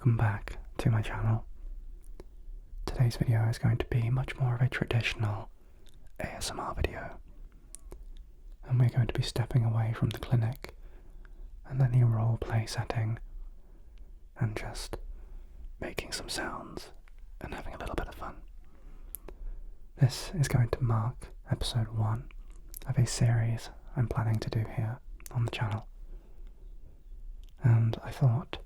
welcome back to my channel. Today's video is going to be much more of a traditional ASMR video, and we're going to be stepping away from the clinic and any roleplay setting and just making some sounds and having a little bit of fun. This is going to mark episode 1 of a series I'm planning to do here on the channel, and I thought,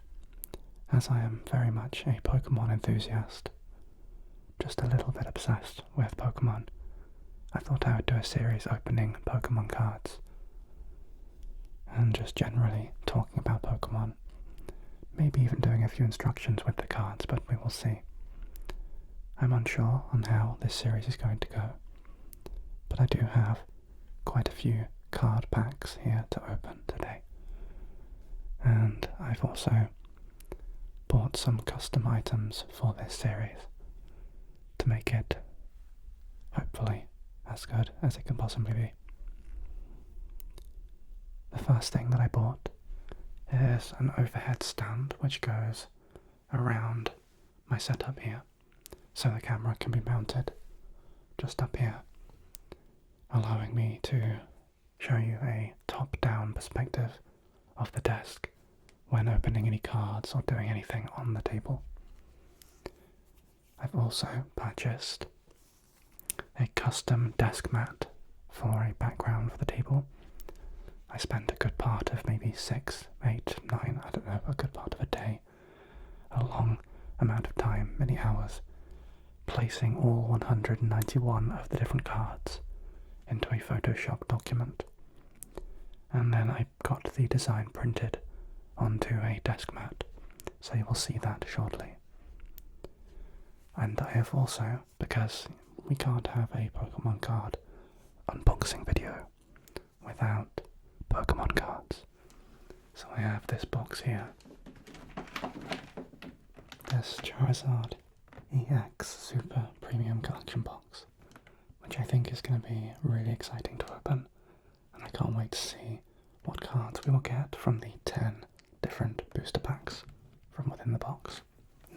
as I am very much a Pokémon enthusiast, just a little bit obsessed with Pokémon, I thought I would do a series opening Pokémon cards and just generally talking about Pokémon, maybe even doing a few instructions with the cards, but we will see. I'm unsure on how this series is going to go, but I do have quite a few card packs here to open today, and I've also bought some custom items for this series to make it, hopefully, as good as it can possibly be. The first thing that I bought is an overhead stand which goes around my setup here, so the camera can be mounted just up here, allowing me to show you a top-down perspective of the desk when opening any cards or doing anything on the table. I've also purchased a custom desk mat for a background for the table. I spent a good part of maybe 6, 8, 9, I don't know, a good part of a day, a long amount of time, many hours, placing all 191 of the different cards into a Photoshop document. And then I got the design printed onto a desk mat, so you will see that shortly. And I have also, because we can't have a Pokemon card unboxing video without Pokemon cards, so I have this box here, this Charizard EX Super Premium Collection box, which I think is going to be really exciting to open, and I can't wait to see what cards we will get from the 10 different booster packs from within the box.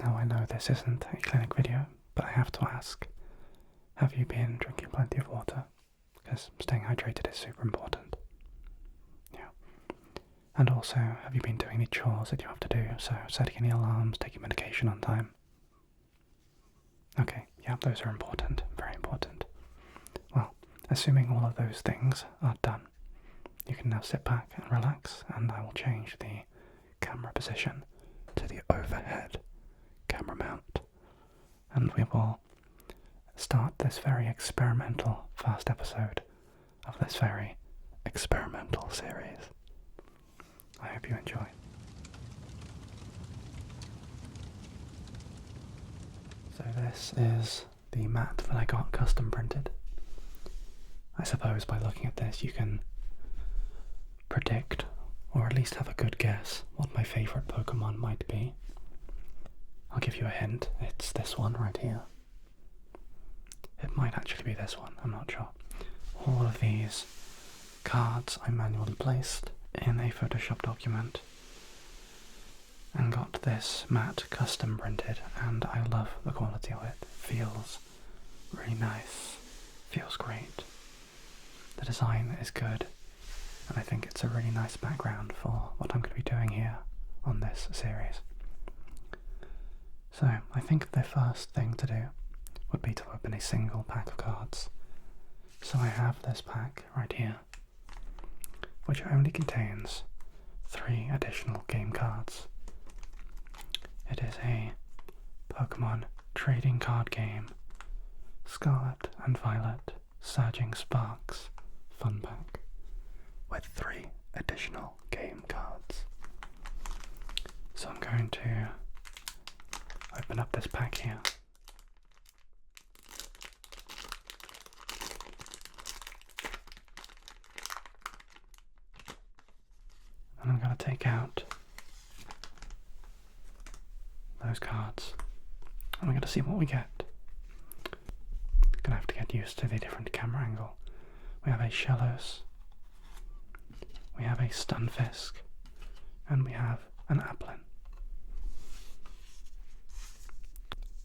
Now I know this isn't a clinic video, but I have to ask, have you been drinking plenty of water? Because staying hydrated is super important. Yeah. And also, have you been doing any chores that you have to do, so setting any alarms, taking medication on time? Okay, yeah, those are important, very important. Well, assuming all of those things are done, you can now sit back and relax, and I will change the camera position to the overhead camera mount, and we will start this very experimental first episode of this very experimental series. I hope you enjoy. So this is the mat that I got custom printed. I suppose by looking at this you can predict, or at least have a good guess, what my favourite Pokemon might be. I'll give you a hint, it's this one right here. It might actually be this one, I'm not sure. All of these cards I manually placed in a Photoshop document and got this mat custom printed, and I love the quality of it. Feels really nice, feels great. The design is good, and I think it's a really nice background for what I'm going to be doing here on this series. So I think the first thing to do would be to open a single pack of cards. So I have this pack right here, which only contains 3 additional game cards. It is a Pokemon trading card game, Scarlet and Violet Surging Sparks Fun Pack, with 3 additional game cards. So I'm going to open up this pack here. And I'm going to take out those cards, and we're going to see what we get. Going to have to get used to the different camera angle. We have a Shellos, we have a Stunfisk, and we have an Applin.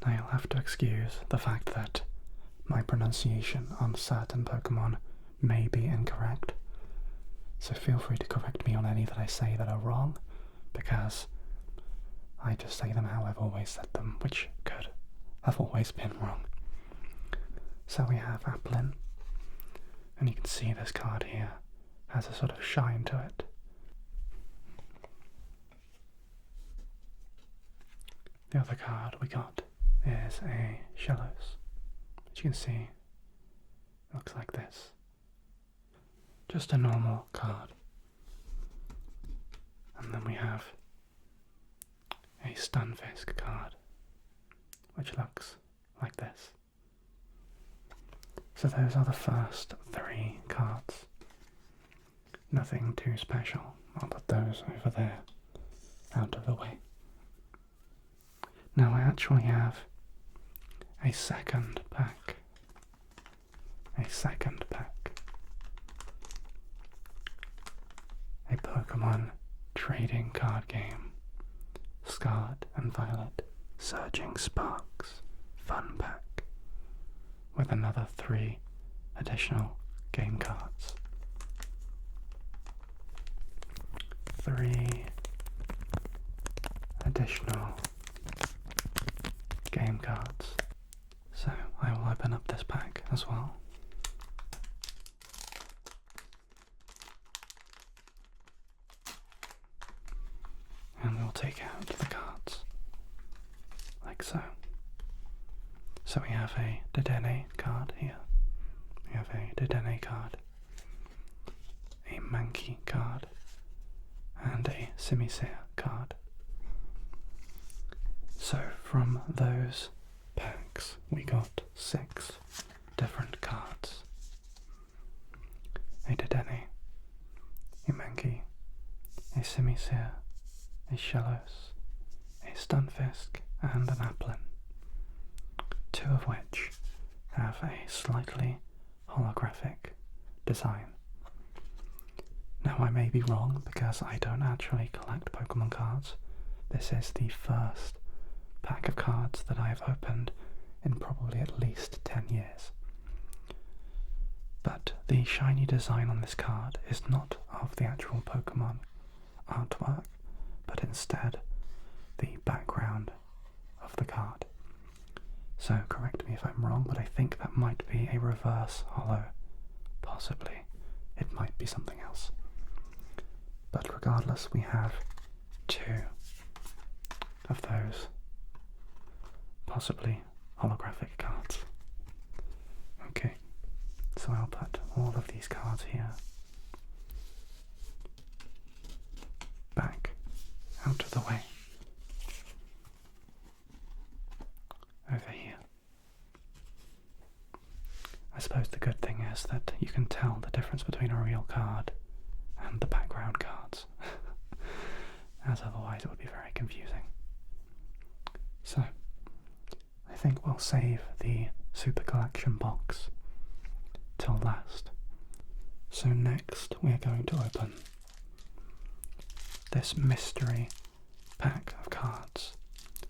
Now you'll have to excuse the fact that my pronunciation on certain Pokemon may be incorrect, so feel free to correct me on any that I say that are wrong, because I just say them how I've always said them, which could have always been wrong. So we have Applin, and you can see this card here has a sort of shine to it. The other card we got is a 𝙎𝙤𝙘𝙞𝙬𝙠𝙨, which you can see looks like this. Just a normal card. And then we have a Stunfisk card, which looks like this. So those are the first 3 cards. Nothing too special. I'll put those over there, out of the way. Now I actually have a second pack. A Pokemon trading card game. Scarlet and Violet Surging Sparks Fun Pack, with another 3 additional game cards. 3 additional game cards. So I will open up this pack as well. And we'll take out the cards, like so. So we have a 𝙤𝙤𝙘𝙞𝙖𝙡 card here. We have a 𝙤𝙤𝙘𝙞𝙖𝙡 card, a Mankey card, and a 𝙤𝙤𝙘𝙀𝙀 card. So from those packs we got 6 different cards. A 𝙤𝙤𝙀𝙀𝙀𝙀, a Mankey, a 𝙤𝙤𝙀𝙀, a 𝙎𝙤𝙘𝙀𝙀, a Stunfisk, and an Applin, 2 of which have a slightly holographic design. Now I may be wrong because I don't actually collect Pokemon cards. This is the first pack of cards that I have opened in probably at least 10 years. But the shiny design on this card is not of the actual Pokemon artwork, but instead the background of the card. So correct me if I'm wrong, but I think that might be a reverse holo. Possibly. It might be something else. But regardless, we have 2 of those possibly holographic cards. Okay, so I'll put all of these cards here, back out of the way, over here. I suppose the good thing is that you can tell the difference between a real card and the background cards, as otherwise it would be very confusing. So, I think we'll save the Super Collection box till last. So next we are going to open this mystery pack of cards,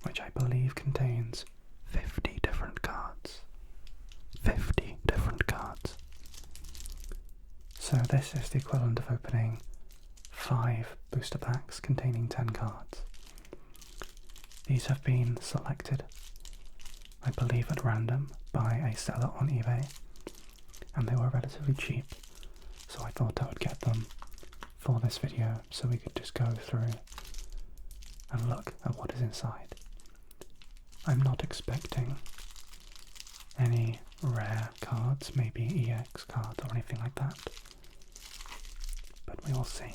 which I believe contains 50 different cards. 50 different cards. So this is the equivalent of opening 5 booster packs containing 10 cards. These have been selected, I believe at random, by a seller on eBay, and they were relatively cheap, so I thought I would get them for this video so we could just go through and look at what is inside. I'm not expecting any rare cards, maybe EX cards or anything like that, but we will see.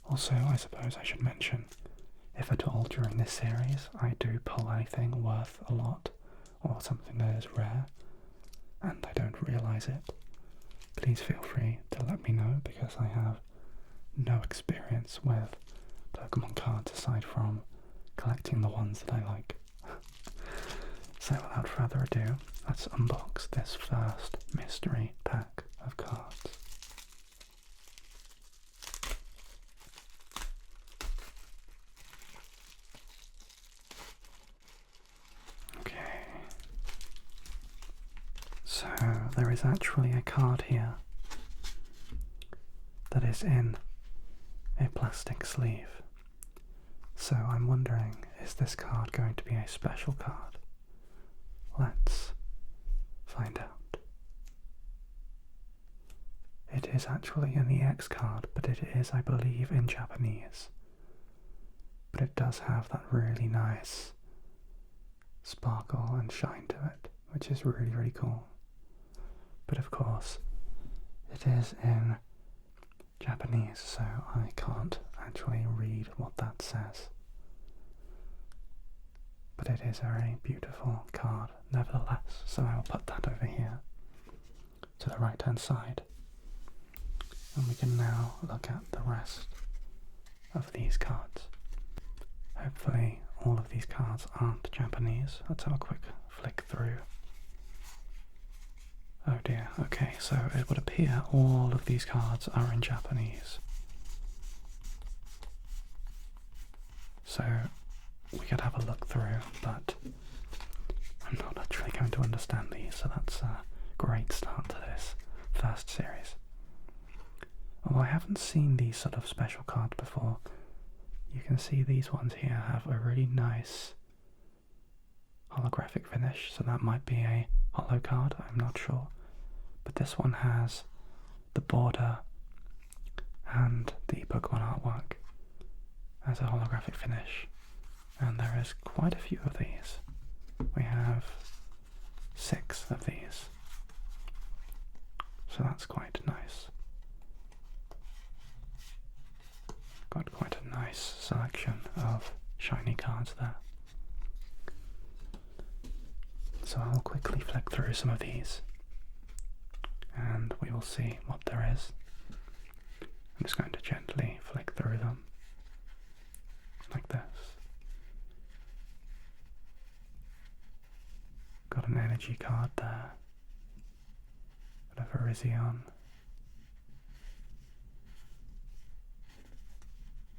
Also, I suppose I should mention, if at all during this series I do pull anything worth a lot, or something that is rare, and I don't realise it, please feel free to let me know, because I have no experience with Pokemon cards aside from collecting the ones that I like. So without further ado, let's unbox this first mystery pack of cards. So there is actually a card here that is in a plastic sleeve. So I'm wondering, is this card going to be a special card? Let's find out. It is actually an EX card, but it is, I believe, in Japanese. But it does have that really nice sparkle and shine to it, which is really, really cool. But of course, it is in Japanese, so I can't actually read what that says. But it is a very beautiful card nevertheless, so I will put that over here to the right hand side. And we can now look at the rest of these cards. Hopefully all of these cards aren't Japanese. Let's have a quick flick through. Oh dear, okay, so it would appear all of these cards are in Japanese. So we could have a look through, but I'm not actually going to understand these, so that's a great start to this first series. Although I haven't seen these sort of special cards before, you can see these ones here have a really nice holographic finish, so that might be a holo card, I'm not sure. But this one has the border and the Pokemon artwork as a holographic finish, and there is quite a few of these. We have 6 of these, so that's quite nice. Got quite a nice selection of shiny cards there. So I'll quickly flick through some of these and we will see what there is. I'm just going to gently flick through them like this. Got an energy card there, got a Virizion,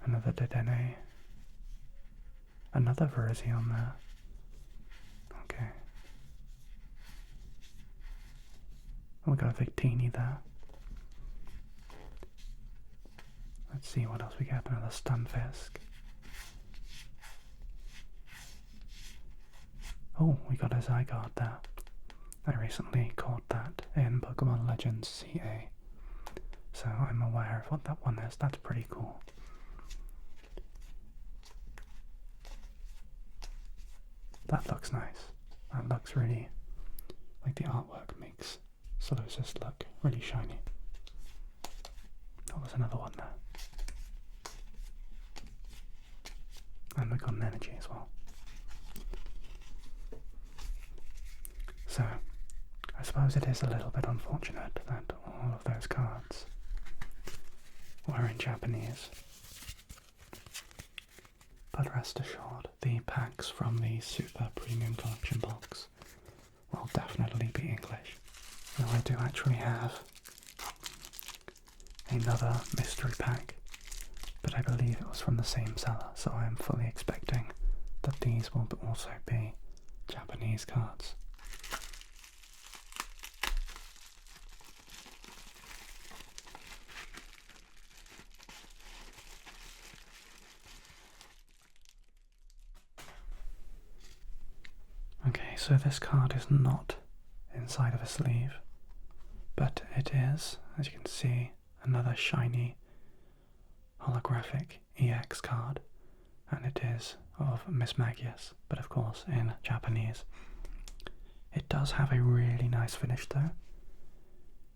another 𝙠𝙨𝙘𝙞𝙖, another Virizion there. Okay. We got a Victini there. Let's see what else we get. Another Stunfisk. Oh, we got a Zygarde there. I recently caught that in Pokemon Legends CA, so I'm aware of what that one is. That's pretty cool. That looks nice. That looks really like the artwork makes Solosis look really shiny. Oh, there's another one there. And we got an energy as well. So, I suppose it is a little bit unfortunate that all of those cards were in Japanese. But rest assured, the packs from the Super Premium Collection box will definitely be English. Now I do actually have another mystery pack, but I believe it was from the same seller, so I am fully expecting that these will also be Japanese cards. Okay, so this card is not inside of a sleeve, but it is, as you can see, another shiny holographic EX card, and it is of Miss Magius, but of course in Japanese. It does have a really nice finish though.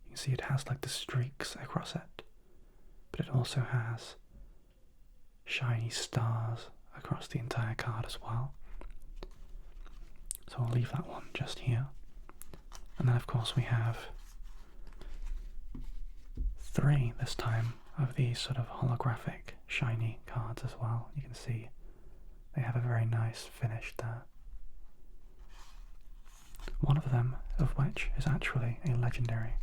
You can see it has like the streaks across it, but it also has shiny stars across the entire card as well. So I'll leave that one just here. And then of course we have 3 this time of these sort of holographic shiny cards as well. You can see they have a very nice finish there. One of them of which is actually a legendary.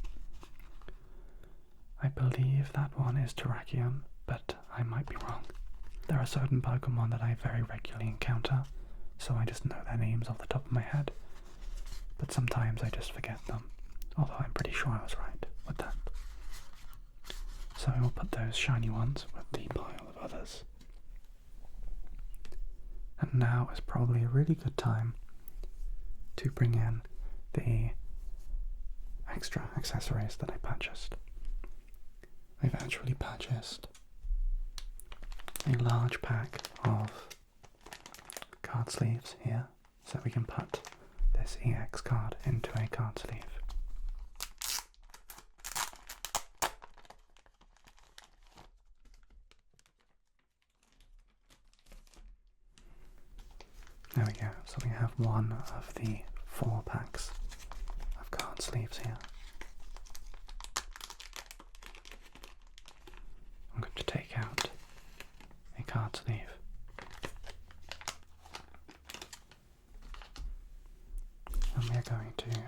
I believe that one is Terrakion, but I might be wrong. There are certain Pokemon that I very regularly encounter, so I just know their names off the top of my head, but sometimes I just forget them, although I'm pretty sure I was right with that. So we'll put those shiny ones with the pile of others. And now is probably a really good time to bring in the extra accessories that I purchased. I've actually purchased a large pack of card sleeves here, so we can put this EX card into a card sleeve. There we go, so we have one of the 4 packs of card sleeves here. I'm going to take out a card sleeve. And we are going to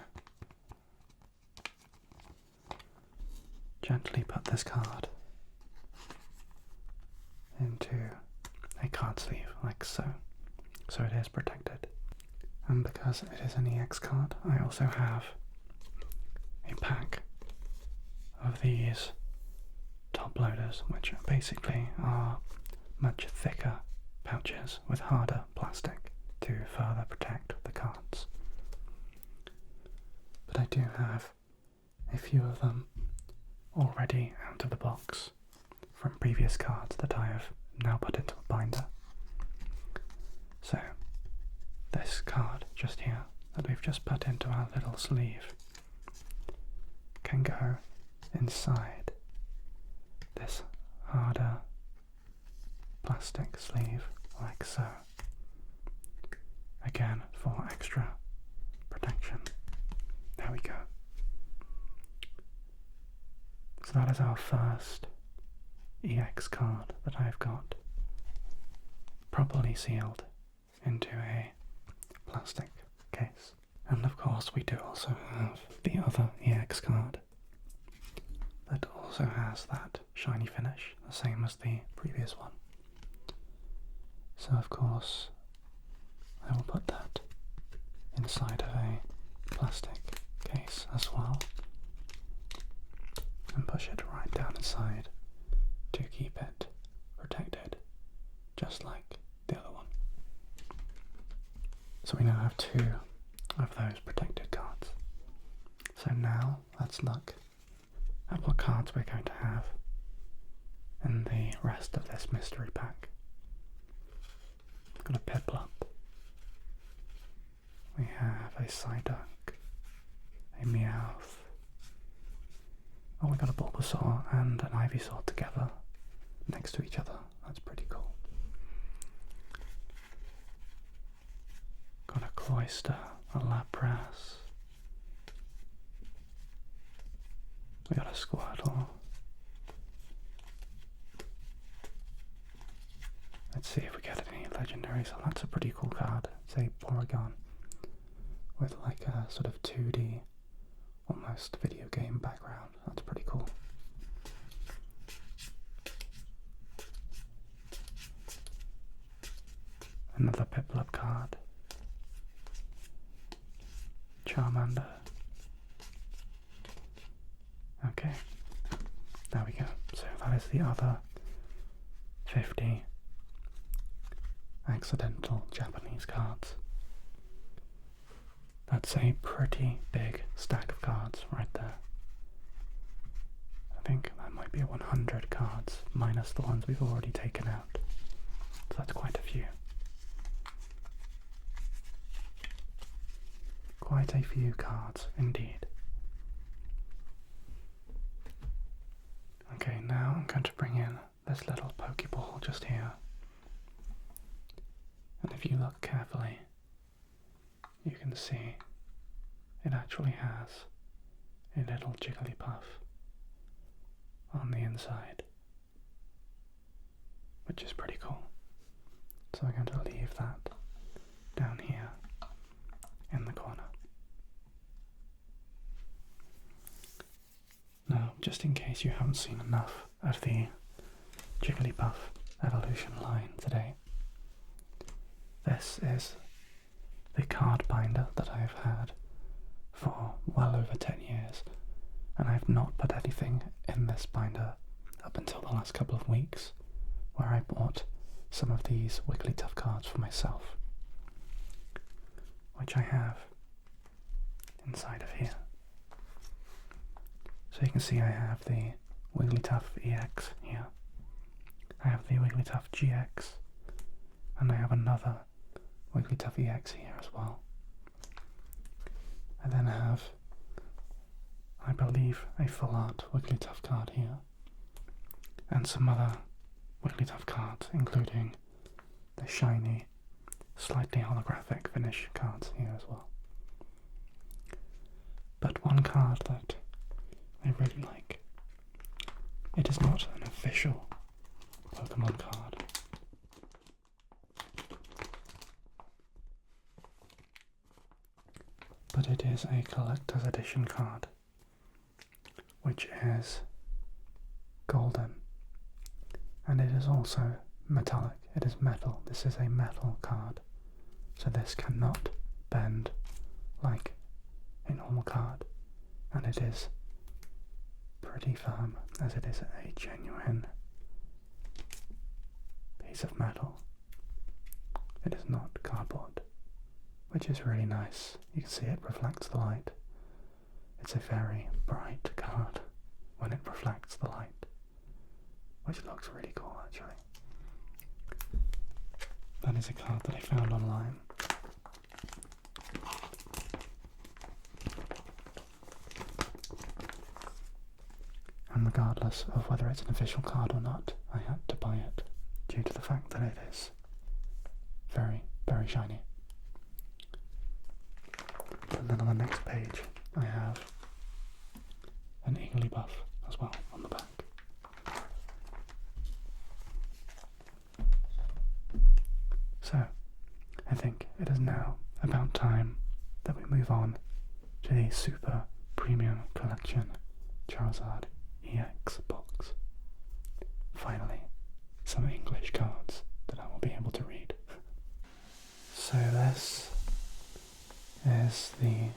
gently put this card into a card sleeve like so. So it is protected. And because it is an EX card, I also have a pack of these top loaders, which basically are much thicker pouches with harder plastic to further protect the cards. But I do have a few of them already out of the box from previous cards that I have now put into a binder. So, this card just here that we've just put into our little sleeve can go inside this harder plastic sleeve like so. Again, for extra protection. There we go. So that is our first EX card that I've got properly sealed into a plastic case. And of course we do also have the other EX card that also has that shiny finish, the same as the previous one. So of course I will put that inside of a plastic case as well and push it right down inside to keep it protected, just like the other one. So we now have 2 of those protected cards. So now let's look at what cards we're going to have in the rest of this mystery pack. We've got a Piplup. We have a Psyduck, a Meowth. Oh, we got a Bulbasaur and an Ivysaur together next to each other. That's pretty cool. Got a Cloyster, a Lapras. We got a Squirtle. Let's see if we get any legendaries. Oh, that's a pretty cool card. It's a Porygon with like a sort of 2D, almost video game background. That's pretty cool. Another Piplup card. Charmander. Okay, there we go. So that is the other 50 accidental Japanese cards. That's a pretty big stack of cards right there. I think that might be 100 cards minus the ones we've already taken out. So that's quite a few. Quite a few cards indeed. Okay, now I'm going to bring in this little Pokeball just here. And if you look carefully, you can see it actually has a little Jigglypuff on the inside, which is pretty cool. So I'm going to leave that down here in the corner. Now, just in case you haven't seen enough of the Jigglypuff evolution line today, this is the card binder that I've had for well over 10 years, and I've not put anything in this binder up until the last couple of weeks, where I bought some of these Wigglytuff cards for myself, which I have inside of here. So you can see I have the Wigglytuff EX here, I have the Wigglytuff GX, and I have another Wigglytuff EX here as well. I then have, I believe, a full art Wigglytuff card here, and some other Wigglytuff cards, including the shiny, slightly holographic finish cards here as well. But one card that I really like, it is not an official Pokemon card, but it is a collector's edition card, which is golden, and it is also metallic. It is metal. This is a metal card, so this cannot bend like a normal card, and it is pretty firm, as it is a genuine piece of metal. It is not cardboard, which is really nice. You can see it reflects the light. It's a very bright card when it reflects the light, which looks really cool actually. That is a card that I found online. And regardless of whether it's an official card or not, I had to buy it due to the fact that it is very, very shiny. And then on the next page I have an Igglybuff as well on the back. So I think it is now about time that we move on to the super premium collection Charizard EX box. Finally, some English cards that I will be able to read. So this is the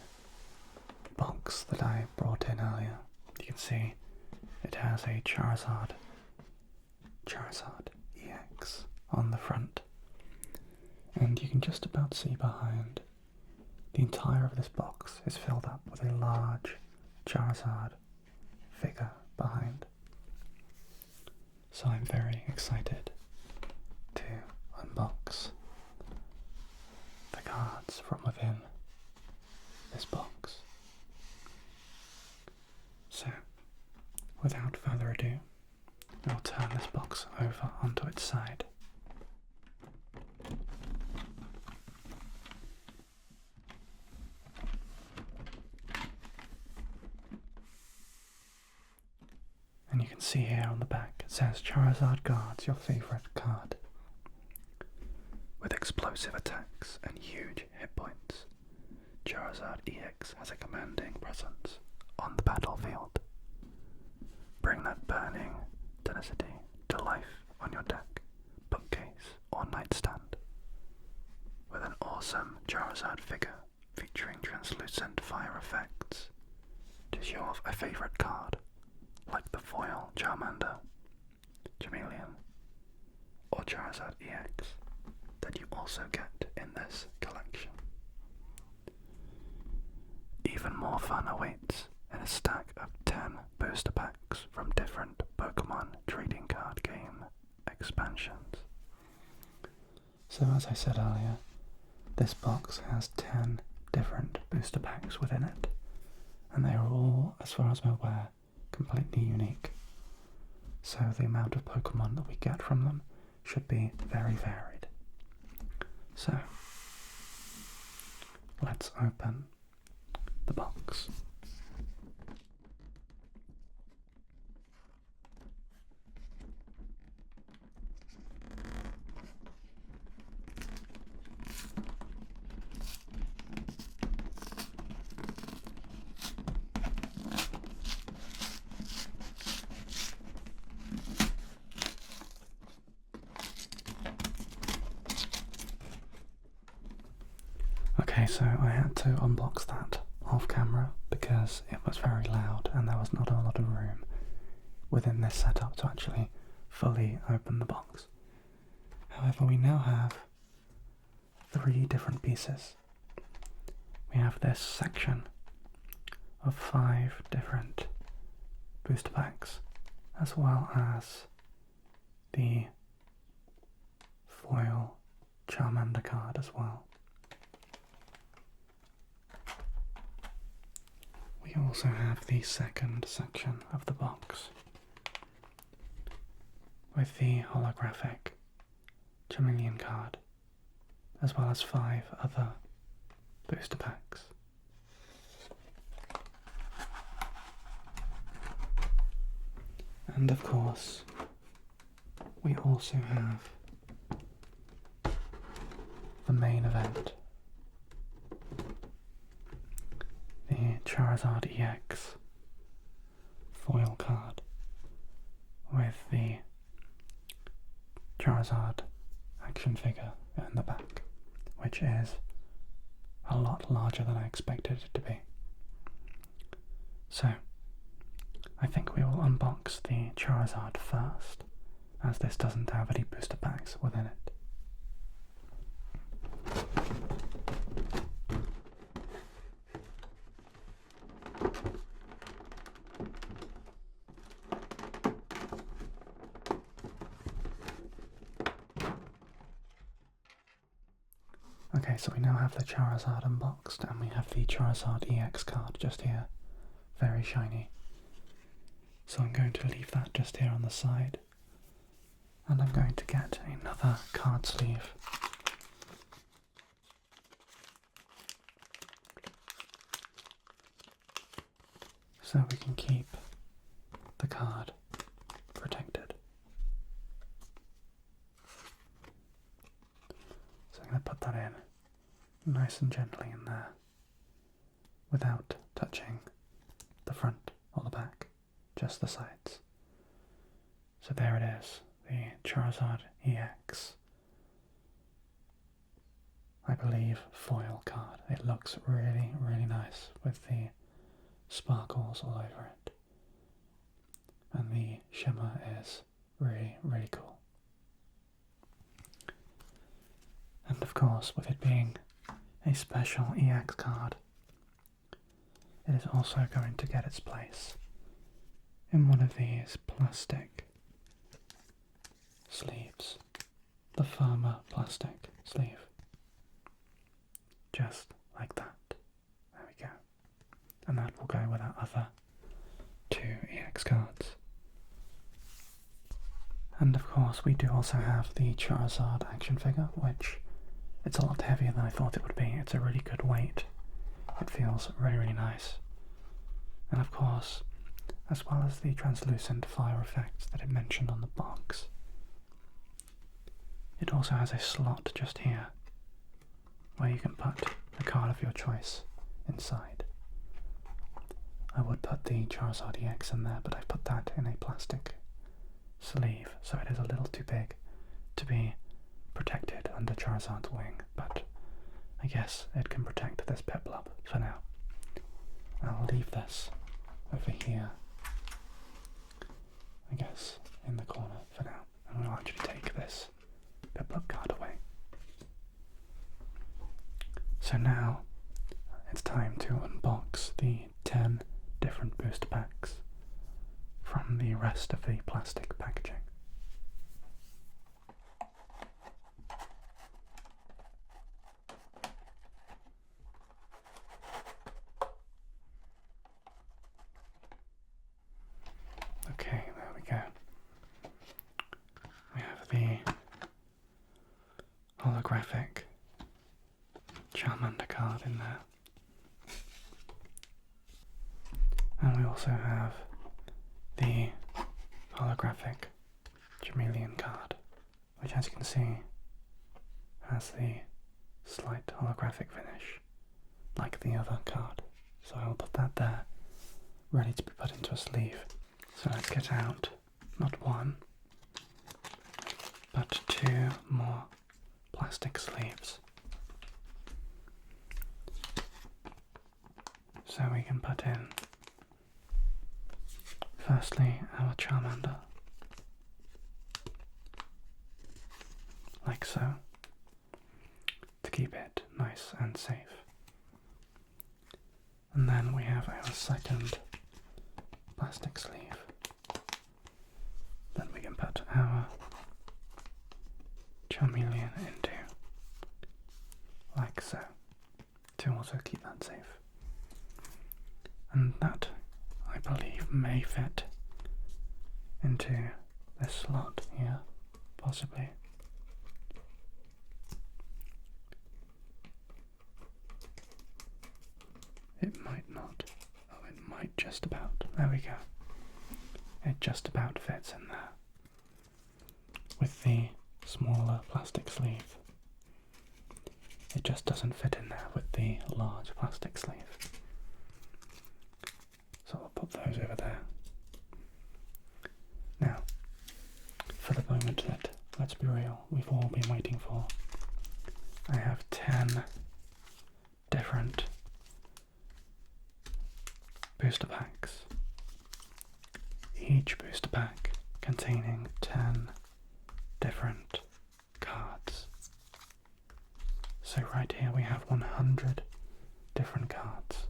box that I brought in earlier. You can see it has a Charizard EX on the front, and you can just about see behind. The entire of this box is filled up with a large Charizard figure behind. So I'm very excited to unbox the cards from within this box. So, without further ado, I'll turn this box over onto its side. And you can see here on the back it says Charizard guards your favourite card. With explosive attacks and huge hit points, Charizard EX has a commanding presence on the battlefield. Bring that burning tenacity to life on your deck, bookcase or nightstand. With an awesome Charizard figure featuring translucent fire effects, does you have a favourite card, like the foil Charmander, Chameleon, or Charizard EX, that you also get in this collection? Even more fun awaits in a stack of 10 booster packs from different Pokemon trading card game expansions. So as I said earlier, this box has 10 different booster packs within it, and they are all, as far as I'm aware, completely unique. So the amount of Pokemon that we get from them should be very varied. So let's open the box. Okay, so I had to unbox that off camera because it was very loud and there was not a lot of room within this setup to actually fully open the box. However, we now have 3 different pieces. We have this section of 5 different booster packs, as well as the foil Charmander card as well. We also have the second section of the box with the holographic 𝙎𝙤𝙘𝙞𝙖𝙡 card, as well as 5 other booster packs. And of course, we also have the main event, the Charizard EX foil card with the Charizard action figure in the back, which is a lot larger than I expected it to be. So, I think we will unbox the Charizard first, as this doesn't have any booster packs within it. Okay, so we now have the Charizard unboxed, and we have the Charizard EX card just here, very shiny. So I'm going to leave that just here on the side, and I'm going to get another card sleeve. So we can keep the card protected. So I'm going to put that in nice and gently in there without touching the front or the back, just the sides. So there it is, the Charizard EX, I believe, foil card. It looks really, really nice with the sparkles all over it, and the shimmer is really, really cool. And of course, with it being a special EX card, it is also going to get its place in one of these plastic sleeves, the firmer plastic sleeve, just like that. There we go. And that will go with our other 2 EX cards. And of course we do also have the Charizard action figure, which it's a lot heavier than I thought it would be. It's a really good weight. It feels really, really nice. And of course, as well as the translucent fire effects that it mentioned on the box, it also has a slot just here where you can put a card of your choice inside. I would put the Charizard EX in there, but I put that in a plastic sleeve, so it is a little too big to be protected under Charizard's wing, but I guess it can protect this Piplup for now. I'll leave this over here, I guess, in the corner for now, and we'll actually take this Piplup card away. So now it's time to unbox the 10 different booster packs from the rest of the plastic packaging. Okay, there we go. We have the holographic Charmander card in there. And we also have the holographic 𝙎𝙤𝙘𝙞𝙖𝙡 card, which, as you can see, has the slight holographic finish like the other card. So I'll put that there, ready to be put into a sleeve. So let's get out not 1, but 2 more plastic sleeves. So we can put in, firstly, our Charmander, like so, to keep it nice and safe. And then we have our second plastic sleeve. Then we can put our Charmeleon into, like so, to also keep that safe. And that, I believe, may fit into this slot here, possibly. It might not. Oh, it might just about. There we go. It just about fits in there. With the smaller plastic sleeve. It just doesn't fit in there with the large plastic sleeve. So I'll put those over there. Now, for the moment that, let's be real, we've all been waiting for, I have 10 different booster packs. Each booster pack containing 10 different cards. So right here we have 100 different cards.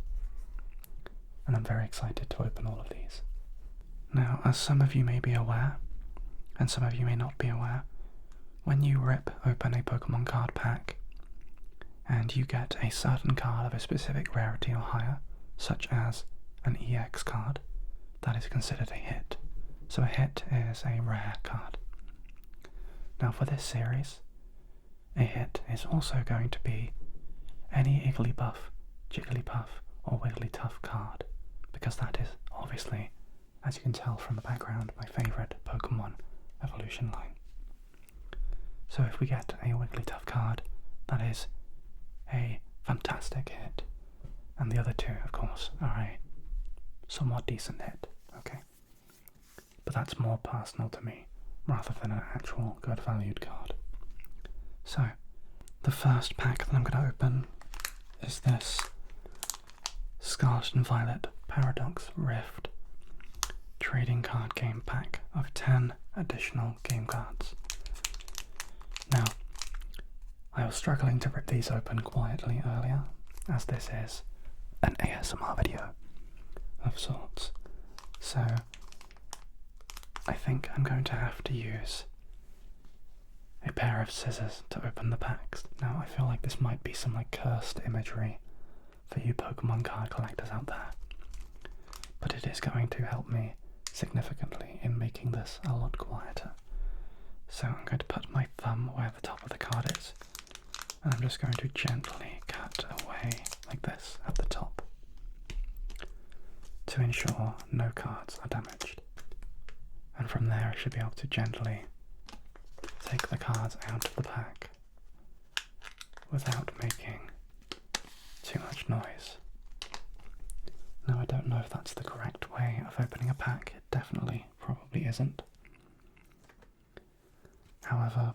And I'm very excited to open all of these. Now, as some of you may be aware, and some of you may not be aware, when you rip open a Pokemon card pack, and you get a certain card of a specific rarity or higher, such as an EX card, that is considered a hit. So a hit is a rare card. Now for this series, a hit is also going to be any Igglybuff, Jigglypuff, or Wigglytuff card, because that is obviously, as you can tell from the background, my favourite Pokemon evolution line. So if we get a Wigglytuff card, that is a fantastic hit, and the other two, of course, are a somewhat decent hit, okay? But that's more personal to me, rather than an actual good valued card. So, the first pack that I'm going to open is this Scarlet and Violet Paradox Rift trading card game pack of 10 additional game cards. Now, I was struggling to rip these open quietly earlier, as this is an ASMR video of sorts, so I think I'm going to have to use a pair of scissors to open the packs. Now I feel like this might be some like cursed imagery for you Pokemon card collectors out there, but it is going to help me significantly in making this a lot quieter. So I'm going to put my thumb where the top of the card is, and I'm just going to gently cut away like this at the top to ensure no cards are damaged. And from there I should be able to gently take the cards out of the pack without making too much noise. Now I don't know if that's the correct way of opening a pack, it definitely probably isn't. However,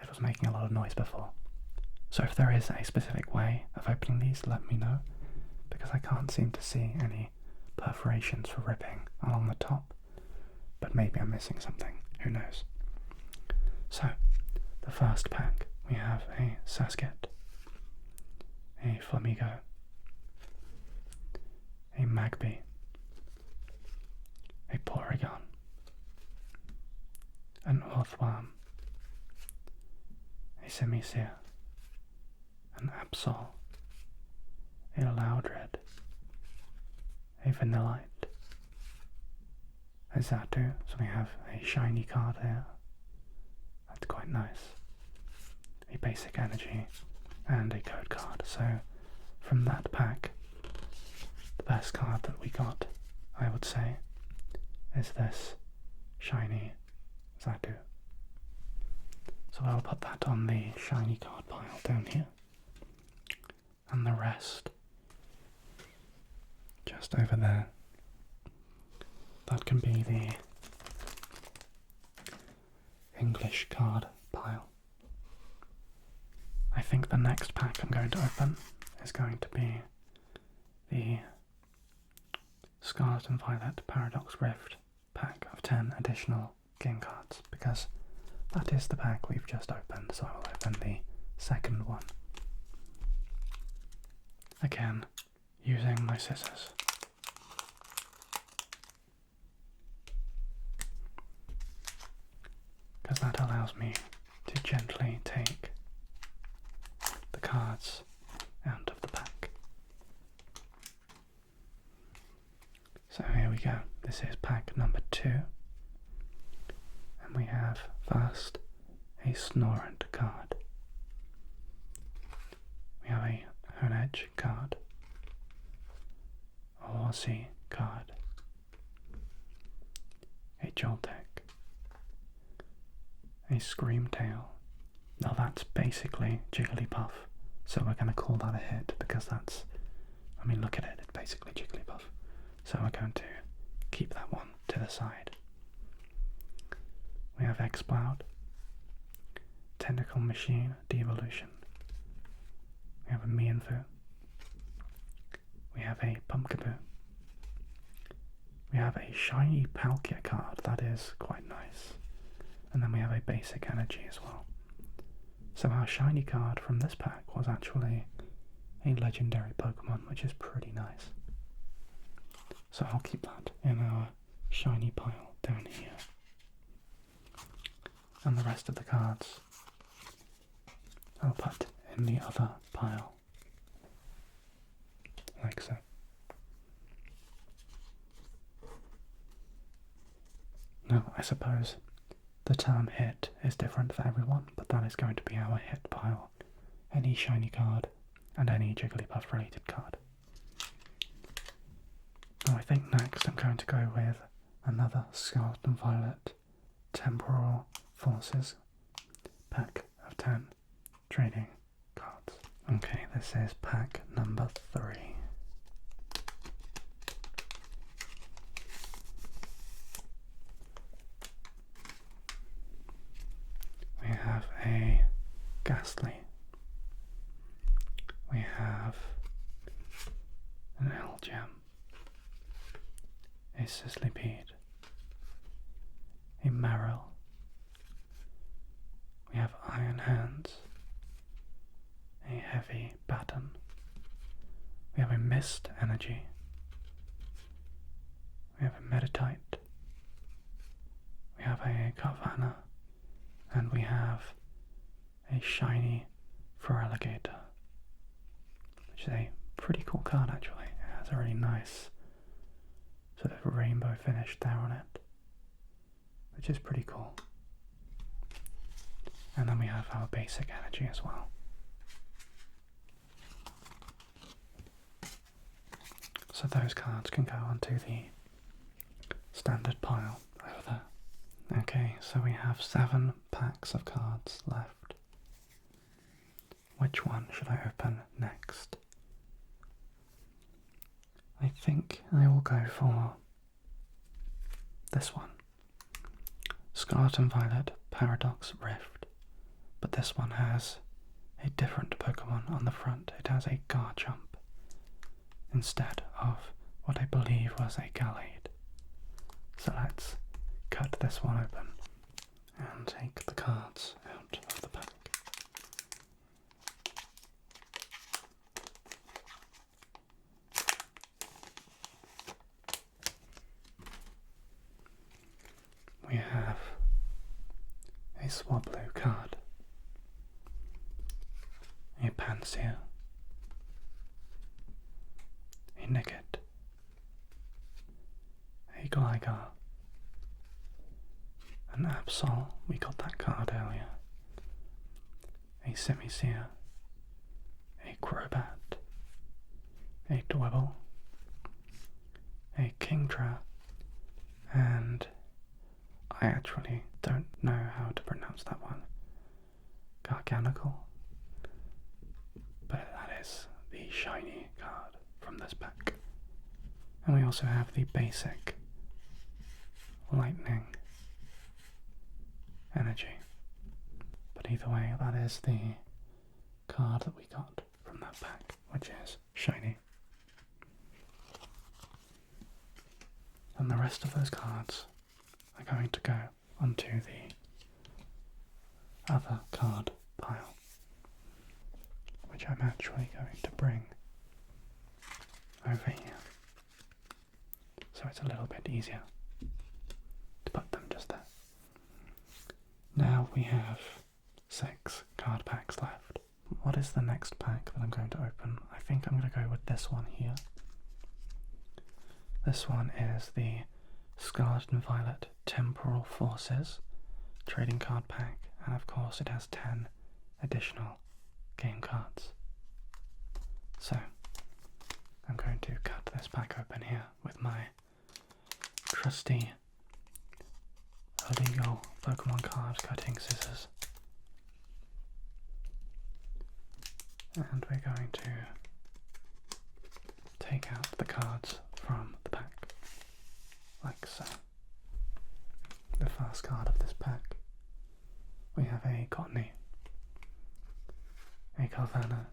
it was making a lot of noise before. So if there is a specific way of opening these, let me know, because I can't seem to see any perforations for ripping along the top, but maybe I'm missing something, who knows. So, the first pack, we have a Sasket, a Flamigo, a Magby, a Porygon, an Orthworm, a Simisear, an Absol, a Loudred, a Vanillite, a Xatu, so we have a shiny card here, that's quite nice, a basic energy, and a code card. So from that pack, the best card that we got, I would say, is this shiny Xatu. So I'll put that on the shiny card pile down here, and the rest just over there. That can be the English card pile. I think the next pack I'm going to open is going to be the Scarlet and Violet Paradox Rift pack of 10 additional game cards, because that is the pack we've just opened, so I will open the second one. Again, using my scissors. Because that allows me to gently take the cards out of the pack. So here we go. This is pack number 2. And we have first a Snorunt card. We have a Honedge card. A Horsey card. A Joltek. A Screamtail. Now that's basically Jigglypuff, so we're going to call that a hit because that's, I mean, look at it, it's basically Jigglypuff. So we're going to keep that one to the side. We have Exploud, Tentacle Machine Devolution. We have a Mienfoo. We have a Pumpkaboo. We have a shiny Palkia card, that is quite nice. And then we have a basic energy as well. So our shiny card from this pack was actually a legendary Pokemon, which is pretty nice. So I'll keep that in our shiny pile down here. And the rest of the cards I'll put in the other pile, like so. Now, I suppose the term hit is different for everyone, but that is going to be our hit pile. Any shiny card and any Jigglypuff related card. Now I think next I'm going to go with another Scarlet and Violet Temporal Forces pack of 10 trading cards. Okay, this is pack number 3. We have a Ghastly. We have an L-Gem. A Sizzlipede. A Marill. We have Iron Hands. A Heavy Baton. We have a Mist Energy. We have a Meditite. We have a Carvanha. And we have a shiny Feraligatr, which is a pretty cool card actually. It has a really nice sort of rainbow finish there on it, which is pretty cool. And then we have our basic energy as well. So those cards can go onto the standard pile over there. Okay, so we have 7 packs of cards left. Which one should I open next? I think I will go for this one. Scarlet and Violet Paradox Rift. But this one has a different Pokemon on the front. It has a Garchomp instead of what I believe was a Gallade. So let's cut this one open and take the cards out of the pack. We have a Swablu card, a Pansear, a Nickit, a Gligar, an Absol, we got that card earlier, a Simisear, a Crobat, a Dwebble, a Kingdra, and I actually don't know how to pronounce that one, Garganical, but that is the shiny card from this pack. And we also have the basic Lightning Energy. But either way, that is the card that we got from that pack, which is shiny. And the rest of those cards are going to go onto the other card pile, which I'm actually going to bring over here, so it's a little bit easier to put them just there. Now we have 6 card packs left. What is the next pack that I'm going to open? I think I'm going to go with this one here. This one is the Scarlet and Violet Temporal Forces trading card pack, and of course it has 10 additional game cards. So I'm going to cut this pack open here with my trusty illegal Pokemon card cutting scissors. And we're going to take out the cards from the pack, like so. The first card of this pack, we have a Cottony, a Carvanha,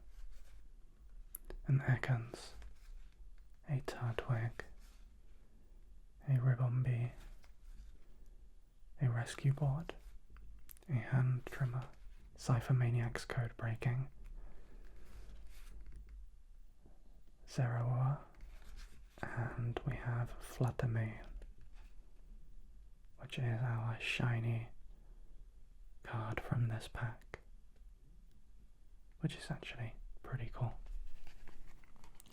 an Ekans, a Turtwig, a Ribombee, a Rescue Board, a Hand Trimmer, Cypher Maniac's Code Breaking, Zeraora, and we have Fluttermane, which is our shiny card from this pack, which is actually pretty cool.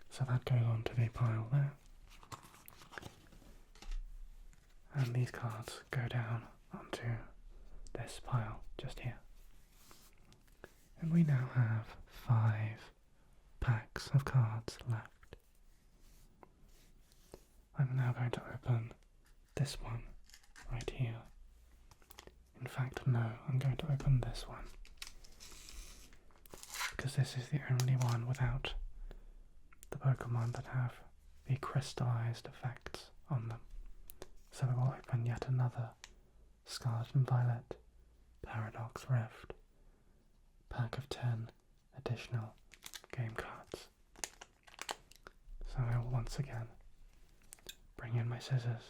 So that goes onto the pile there. And these cards go down onto this pile just here. And we now have 5 packs of cards left. I'm now going to open this one right here. In fact, no, I'm going to open this one, because this is the only one without the Pokemon that have the crystallized effects on them. So we will open yet another Scarlet and Violet Paradox Rift pack of 10 additional game cards. So I will once again bring in my scissors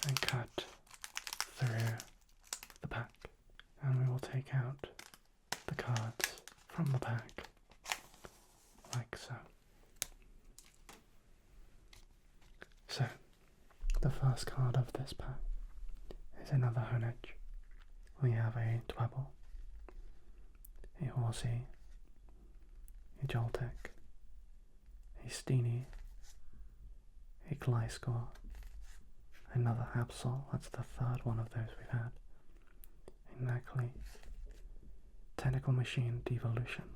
and cut through the pack, and we will take out the cards from the pack like so. So the first card of this pack is another Honedge. We have a Dwebble, a Horsey, a Joltik, a Steenie, a Gliscor, another Absol, that's the third one of those we've had, a Nacli, Tentacle Machine Devolution,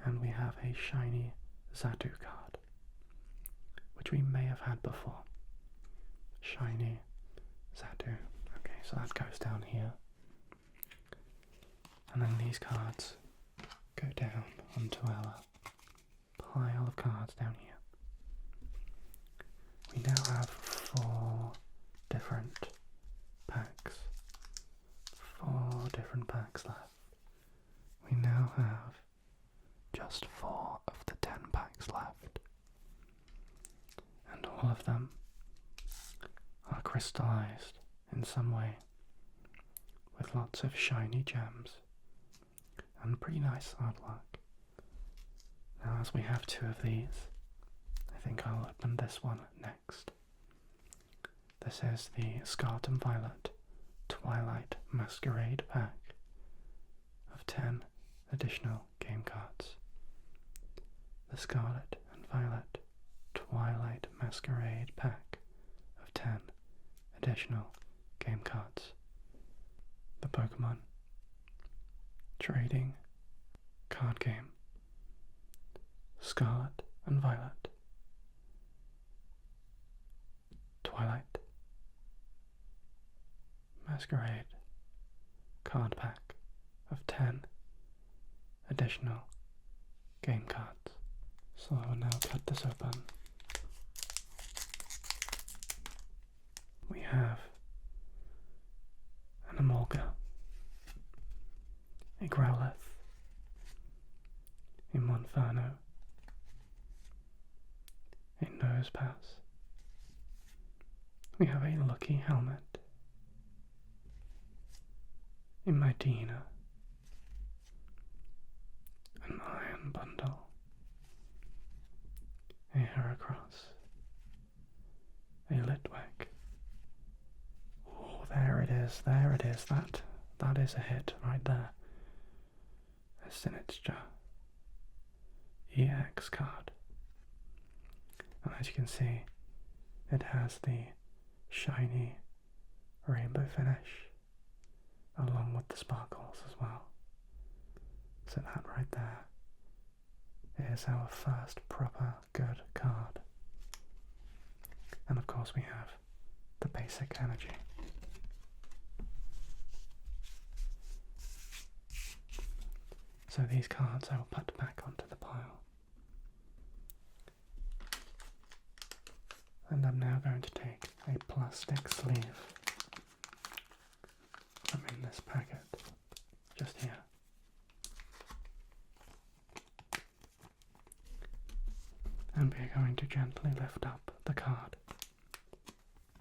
and we have a shiny Xatu card, which we may have had before. Shiny Xatu. Okay, so that goes down here. And then these cards go down onto our pile of cards down here. We now have 4 different packs. 4 different packs left. We now have just 4 of the 10 packs left. And all of them are crystallized in some way, with lots of shiny gems and pretty nice artwork. Now, as we have 2 of these, I think I'll open this one next. This is the Scarlet and Violet Twilight Masquerade pack of 10 additional game cards. The Scarlet and Violet Twilight Masquerade pack of 10 additional game cards. The Pokemon trading card game Scarlet and Violet Twilight Masquerade card pack of 10 additional game cards. So I will now cut this open. We have an Emolga, a Growlithe, a Monferno, a Nosepass, We have a lucky helmet, a Medina, an iron bundle, a Heracross, a Litwick. Oh, there it is, there it is. That is a hit right there. A Sinistcha EX card. And as you can see, it has the shiny rainbow finish along with the sparkles as well. So that right there is our first proper good card. And of course we have the basic energy. So these cards I will put back onto the pile. And I'm now going to take a plastic sleeve from in this packet, just here. And we're going to gently lift up the card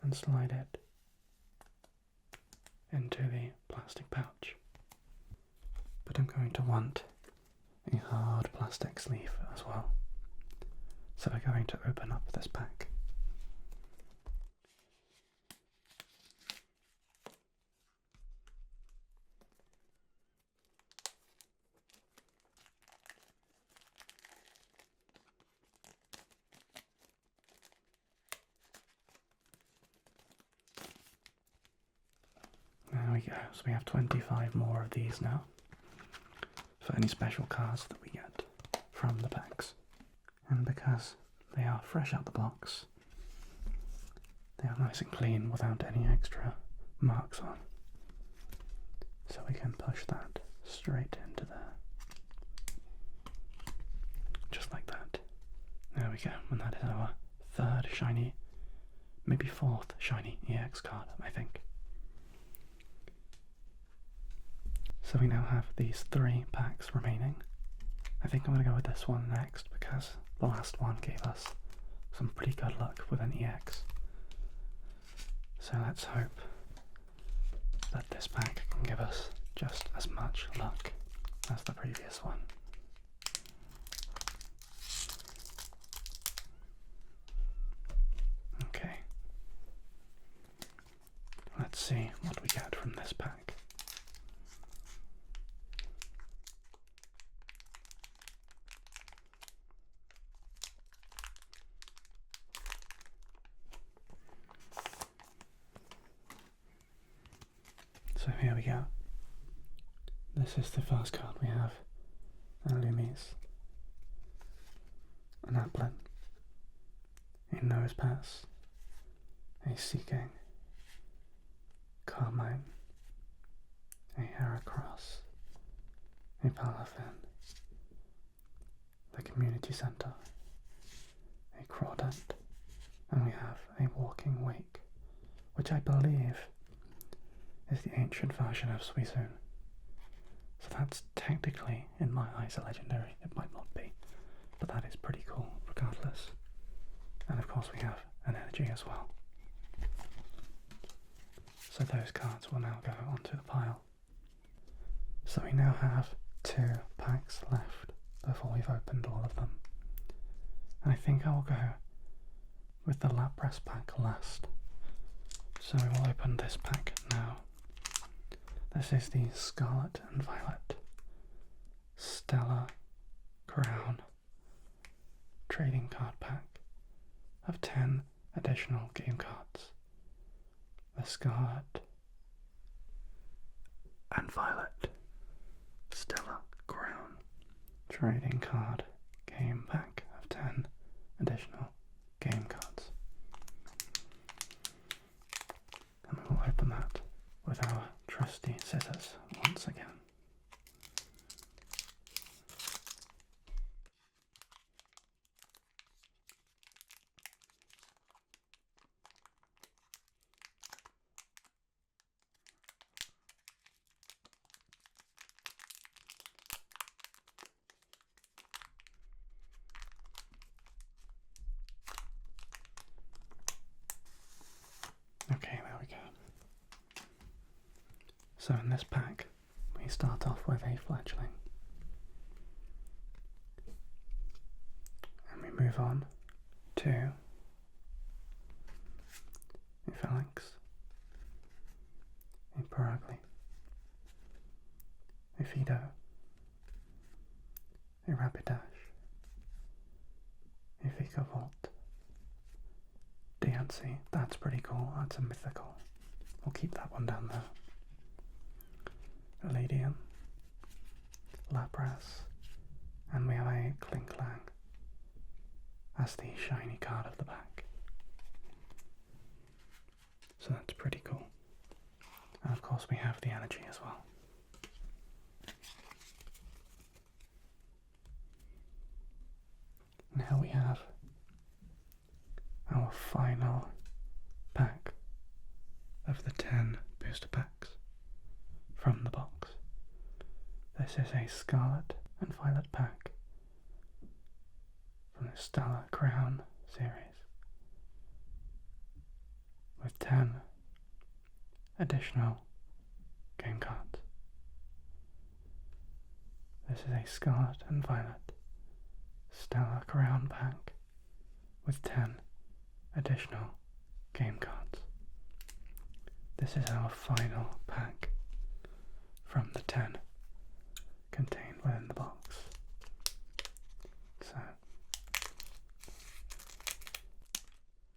and slide it into the plastic pouch. But I'm going to want a hard plastic sleeve as well. So we're going to open up this pack. There we go, so we have 25 more of these now for any special cards that we get from the packs. And because they are fresh out the box, they are nice and clean without any extra marks on. So we can push that straight into there. Just like that. There we go, and that is our third shiny, maybe fourth shiny EX card, I think. So we now have these 3 packs remaining. I think I'm going to go with this one next because the last one gave us some pretty good luck with an EX. So let's hope that this pack can give us just as much luck as the previous one. Okay. Let's see what we get from this pack. So here we go. This is the first card we have. A Loomies, an Applin, a Nosepass, a Seeking, Carmine, a Heracross, a Palafin, the Community Centre, a Crawdad, and we have a Walking Wake, which I believe is the ancient version of 𝙎𝙤𝙘𝙞𝙖𝙡. So that's technically, in my eyes, a legendary. It might not be, but that is pretty cool regardless. And of course we have an energy as well. So those cards will now go onto the pile. So we now have 2 packs left before we've opened all of them. And I think I will go with the Lapras pack last. So we will open this pack now. This is the Scarlet and Violet Stellar Crown trading card pack of 10 additional game cards. The Scarlet and Violet Stellar Crown trading card game pack of 10 additional game cards. And we will open that with our trusty scissors once again. Okay, there we go. So in this pack, we start off with a fledgling. And we move on to a phalanx, a paragly, a fido, a rapidash, a 𝙎𝙤𝙘𝙞𝙖𝙡 𝙇𝙞𝙣, that's pretty cool, that's a mythical. We'll keep that one down there. Eladium, Lapras, and we have a Klinklang as the shiny card of the pack. So that's pretty cool. And of course we have the energy as well. Now we have our final pack of the 10 booster packs from the box. This is a Scarlet and Violet pack from the Stellar Crown series with 10 additional game cards. This is a Scarlet and Violet Stellar Crown pack with 10 additional game cards. This is our final pack from the 10 contained within the box.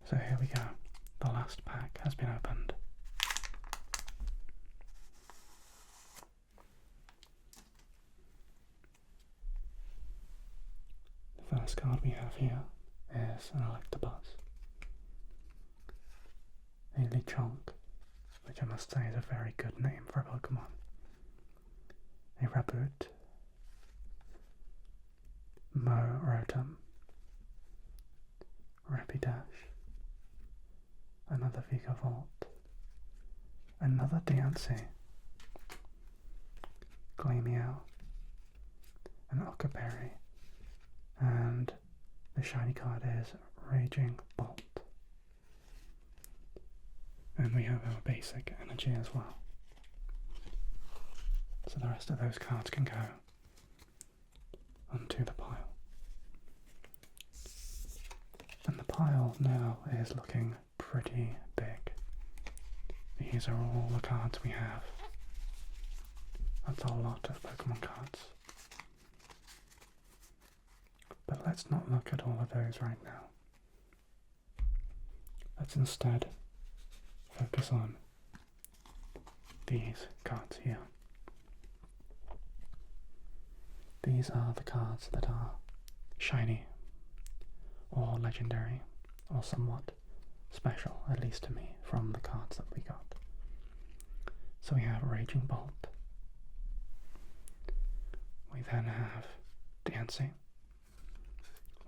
So here we go. The last pack has been opened. The first card we have here is an Electabuzz, a Lechonk, which I must say is a very good name for a Pokemon, a Raboot, Rotom, Rapidash, another 𝙎𝙬𝙘𝙞𝙖𝙡, another 𝙇𝙞𝙣, Gleamio, an Octoberry, and the shiny card is Raging Bolt. And we have our basic energy as well. So the rest of those cards can go onto the pile. And the pile now is looking pretty big. These are all the cards we have. That's a lot of Pokemon cards. But let's not look at all of those right now. Let's instead focus on these cards here. These are the cards that are shiny or legendary or somewhat special, at least to me, from the cards that we got. So we have Raging Bolt. We then have 𝙇𝙤𝙣.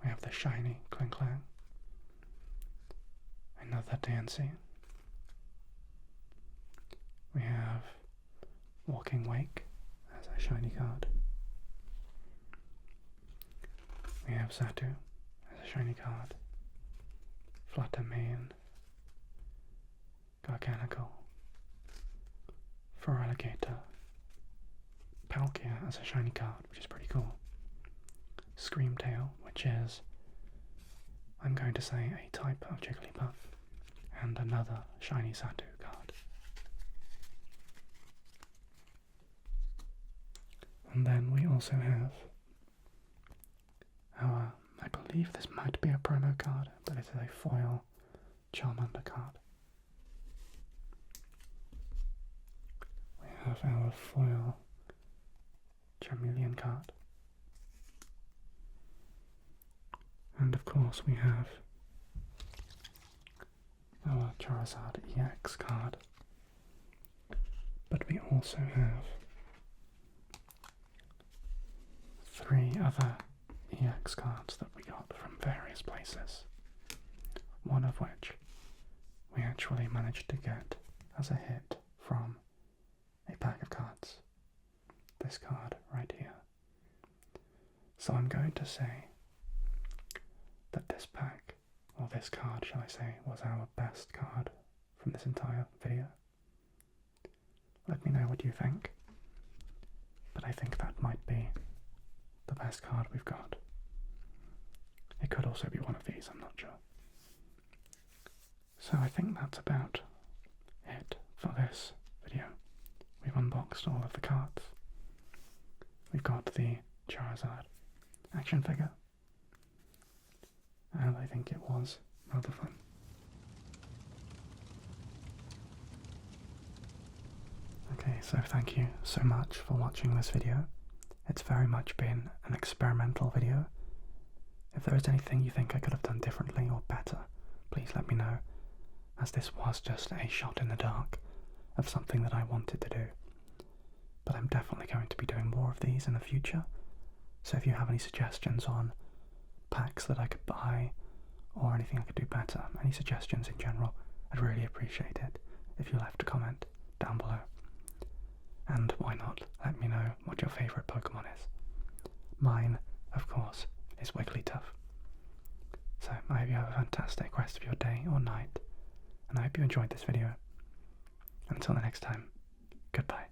We have the shiny Klinklang. Another 𝙇𝙤𝙣. We have Walking Wake as a shiny card. We have Xatu as a shiny card. Fluttermane, Garganical, Feraligatr, Palkia as a shiny card, which is pretty cool. Screamtail, which is, I'm going to say, a type of Jigglypuff, and another shiny Xatu card. And then we also have our, I believe this might be a promo card, but it is a foil Charmander card. We have our foil Charmeleon card. And of course we have our Charizard EX card. But we also have 3 other EX cards that we got from various places. One of which we actually managed to get as a hit from a pack of cards. This card right here. So I'm going to say that this pack, or this card shall I say, was our best card from this entire video. Let me know what you think, but I think that might be the best card we've got. It could also be one of these, I'm not sure. So I think that's about it for this video. We've unboxed all of the cards. We've got the Charizard action figure, and I think it was rather fun. Okay, so thank you so much for watching this video. It's very much been an experimental video. If there is anything you think I could have done differently or better, please let me know, as this was just a shot in the dark of something that I wanted to do. But I'm definitely going to be doing more of these in the future, so if you have any suggestions on packs that I could buy, or anything I could do better, any suggestions in general, I'd really appreciate it if you left a comment down below. And why not let me know what your favourite Pokemon is. Mine, of course, is Wigglytuff. So I hope you have a fantastic rest of your day or night, and I hope you enjoyed this video. Until the next time, goodbye.